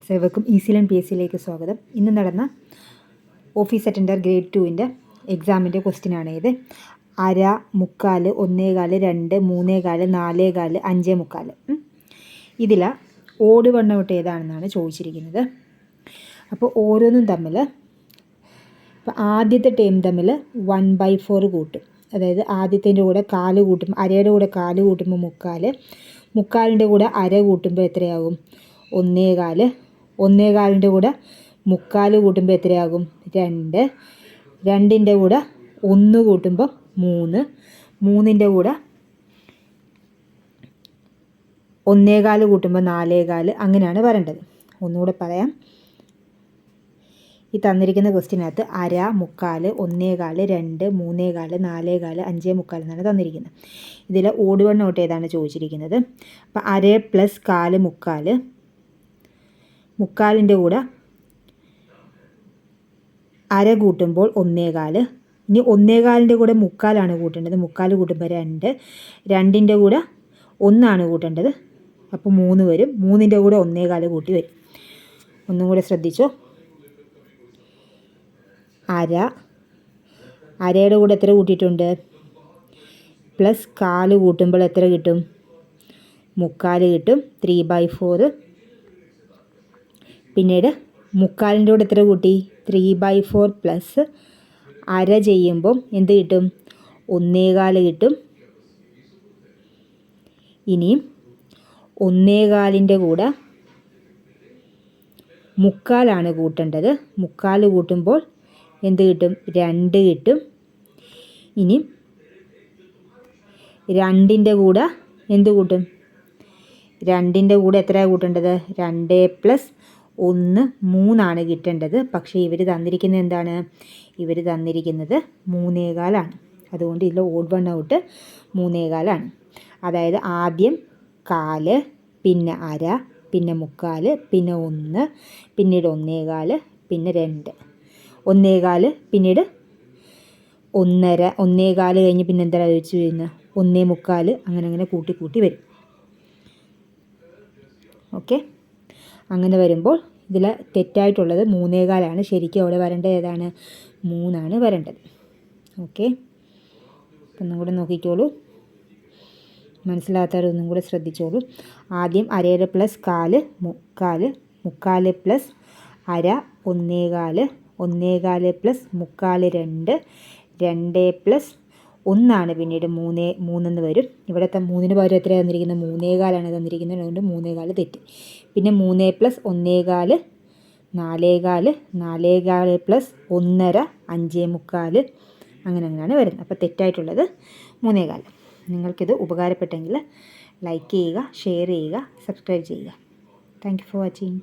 സേവർക്കും easy learn PSCയിലേക്ക് സ്വാഗതം. ഇന്ന് നടന്ന ഓഫീസ് അറ്റൻഡർ ഗ്രേഡ് 2ൻ്റെ എക്സാമിൻ്റെ ക്വസ്റ്റ്യനാണ് ഇത്. അര, മുക്കാൽ, 1/4, 2, 3/4, 4/4, 5/4. ഇതിൽ ഓട് വണ്ണൗട്ട് ഏതാണെന്നാണ് ചോദിച്ചിരിക്കുന്നത്. അപ്പോൾ ഓരോന്നും തമ്മിൽ ഇപ്പോൾ ആദ്യത്തെ ടേം തമ്മിൽ 1/4 കൂട്ടും. അതായത് ആദ്യത്തിൻ്റെ കൂടെ കാല് കൂട്ടും, അരയുടെ കൂടെ കാല് കൂട്ടുമ്പോൾ മുക്കാൽ, മുക്കാലിൻ്റെ കൂടെ അര കൂട്ടുമ്പോൾ എത്രയാകും? 1/4. 1/4ൻ്റെ കൂടെ മുക്കാൽ കൂട്ടുമ്പോൾ എത്രയാകും? 2. 2ൻ്റെ കൂടെ 1 കൂട്ടുമ്പോൾ 3. 3ൻ്റെ കൂടെ 1/4 കൂട്ടുമ്പോൾ 4/4. അങ്ങനെയാണ് വരേണ്ടത്. ഒന്നുകൂടെ പറയാം. ഈ തന്നിരിക്കുന്ന ക്വസ്റ്റ്യനകത്ത് അര, മുക്കാൽ, 1/4, 2, 3/4, 4/4, 5/4 എന്നാണ് തന്നിരിക്കുന്നത്. ഇതിൽ ഓട് വൺ ഔട്ട് ഏതാണ് ചോദിച്ചിരിക്കുന്നത്. അപ്പോൾ അര പ്ലസ് കാല് മുക്കാൽ, മുക്കാലിൻ്റെ കൂടെ അര കൂട്ടുമ്പോൾ 1/4. ഇനി 1/4ൻ്റെ കൂടെ മുക്കാലാണ് കൂട്ടേണ്ടത്. മുക്കാൽ കൂട്ടുമ്പോൾ 2. 2ൻ്റെ കൂടെ 1 കൂട്ടേണ്ടത്. അപ്പോൾ 3 വരും. 3ൻ്റെ കൂടെ 1/4 കൂട്ടി വരും. ഒന്നും കൂടെ ശ്രദ്ധിച്ചോ. അരയുടെ കൂടെ എത്ര കൂട്ടിയിട്ടുണ്ട്? പ്ലസ് കാല് കൂട്ടുമ്പോൾ എത്ര കിട്ടും? മുക്കാൽ കിട്ടും. 3/4. പിന്നീട് മുക്കാലിൻ്റെ കൂടെ എത്ര കൂട്ടി? 3/4 പ്ലസ് അര ചെയ്യുമ്പം എന്ത് കിട്ടും? 1/4 കിട്ടും. ഇനിയും 1/4ൻ്റെ കൂടെ മുക്കാലാണ് കൂട്ടേണ്ടത്. മുക്കാൽ കൂട്ടുമ്പോൾ എന്ത് കിട്ടും? 2 കിട്ടും. ഇനി 2ൻ്റെ കൂടെ എന്ത് കൂട്ടും? 2ൻ്റെ കൂടെ എത്രയാണ് കൂട്ടേണ്ടത്? 2 പ്ലസ് 1 3 കിട്ടേണ്ടത്. പക്ഷേ ഇവർ തന്നിരിക്കുന്നത് എന്താണ്? ഇവർ തന്നിരിക്കുന്നത് 3/4. അതുകൊണ്ട് ഇതിൽ ഓഡ് വൺ ഔട്ട് 3/4. അതായത് ആദ്യം കാല്, പിന്നെ അര, പിന്നെ മുക്കാൽ, പിന്നെ 1, പിന്നീട് 1/4, പിന്നെ 2. 1/4 പിന്നീട് 1/2, 1/4 കഴിഞ്ഞ് പിന്നെ എന്താ വെച്ച് വരുന്നത്? 1/4. അങ്ങനെ കൂട്ടി കൂട്ടി വരും. ഓക്കെ. അങ്ങനെ വരുമ്പോൾ ഇതിൽ തെറ്റായിട്ടുള്ളത് 3/4. ശരിക്കും അവിടെ വരേണ്ടത് ഏതാണ്? 3 വരേണ്ടത്. ഓക്കെ. ഒന്നും കൂടെ നോക്കിക്കോളൂ. മനസ്സിലാത്തവരൊന്നും കൂടെ ശ്രദ്ധിച്ചോളൂ. ആദ്യം അരയുടെ പ്ലസ് കാല് മുക്കാൽ, മുക്കാൽ പ്ലസ് അര 1/4, 1/4 പ്ലസ് മുക്കാൽ 2, 2 പ്ലസ് 1 പിന്നീട് 3 വരും. ഇവിടുത്തെ 3ന് പകരം എത്രയാണ് തന്നിരിക്കുന്നത്? 3/4 തന്നിരിക്കുന്നത്. അതുകൊണ്ട് 3/4 തെറ്റ്. പിന്നെ 3 പ്ലസ് 1/4, 4/4, 4/4 പ്ലസ് 1/2, 5/4. അങ്ങനെയാണ് വരുന്നത്. അപ്പോൾ തെറ്റായിട്ടുള്ളത് 3/4. നിങ്ങൾക്കിത് ഉപകാരപ്പെട്ടെങ്കിൽ ലൈക്ക് ചെയ്യുക, ഷെയർ ചെയ്യുക, സബ്സ്ക്രൈബ് ചെയ്യുക. Thank you for watching.